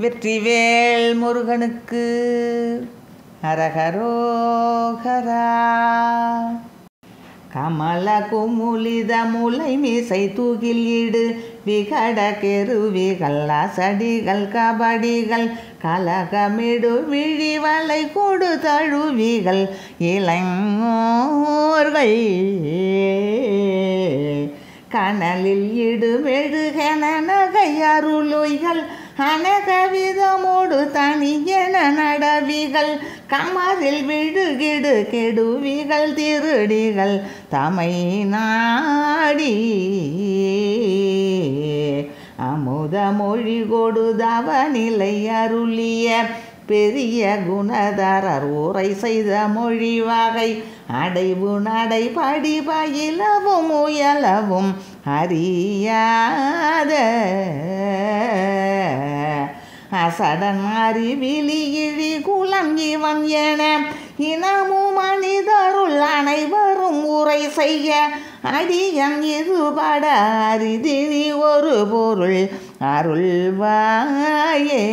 வெற்றிவேல் முருகனுக்கு அரகரோகரா. கமல குமுலித முலை மீசை தூகில் இடு விகட கெருவிகள் அசடிகள் கபடிகள் கலகமிடு விழிவலை கொடு தழுவிகள் இளைஞர்கள் கனலில் இடு மெழுகென நகை அருளொய்கள் அனகவிதமோடு தனியென நடவிகள் கமரில் விழுகிடு கெடுவிகள் திருடிகள் தமை நாடி அமுத மொழி கொடுதவ நிலை அருளிய பெரிய குணதரர் உரை செய்த மொழி வகை அடைவு நடை படி பயிலவும் முயலவும் அறியாத அசடன் அறிவிலி இழி குலம் இவன் என இனமும் மனிதருள் அனைவரும் உரை செய்ய அடியன் இதுபட அரிதினி ஒரு பொருள் அருள்வாயே.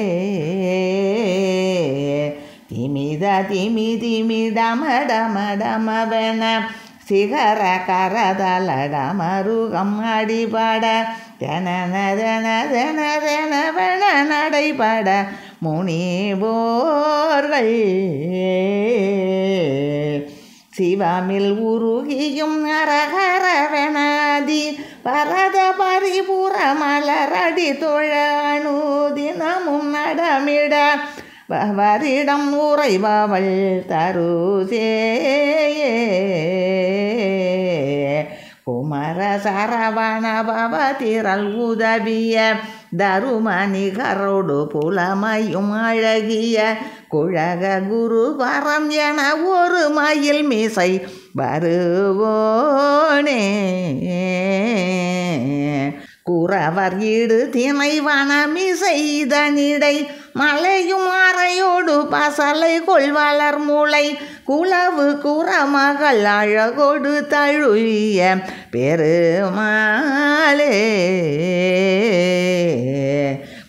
திமித திமிடமடமடமவென சிகர கரதலடமருகம் அடிபட தெனவென நடைபட முனிவோர்கள் சிவமில் உருகியும் அரகரவெனதி பரத பரிபுற மலரடி தொழ அனுதினமும் நடமிட வரிடம் உறைபவள் தருசேயே. குமர சரவண பவதிரல் உதவிய தருமணிகரோடு புலமையும் அழகிய குழக குரு பரம் என ஒரு மயில் மீசை வருவோனே. குறவர் ஈடு திணை வனமிசைதனிடை மலையும் அறையோடு பசலை கொள்வளர் மூளை குலவு குறமகள் அழகோடு தழுவிய பெருமாளே.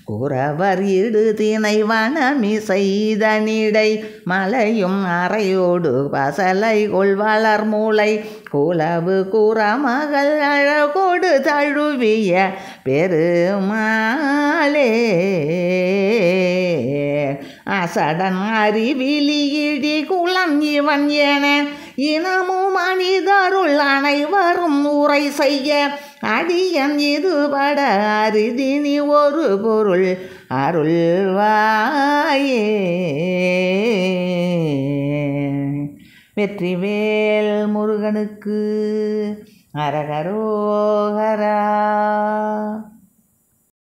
குறவர் இடு திணை வனமிசைதனிடை மலையும் அறையோடு பசலை கொள்வளர் மூளை குலவு குறமகள் அழகோடு தழுவிய பெருமாளே. அசடன் அறிவிலி இடி குலம் இவன் என இனமும் மனிதருள் அனைவரும் உரை செய்ய அடியன் இதுபட அரிதினி ஒரு பொருள் அருள்வாயே. வெற்றிவேல் முருகனுக்கு அரகரோகரா.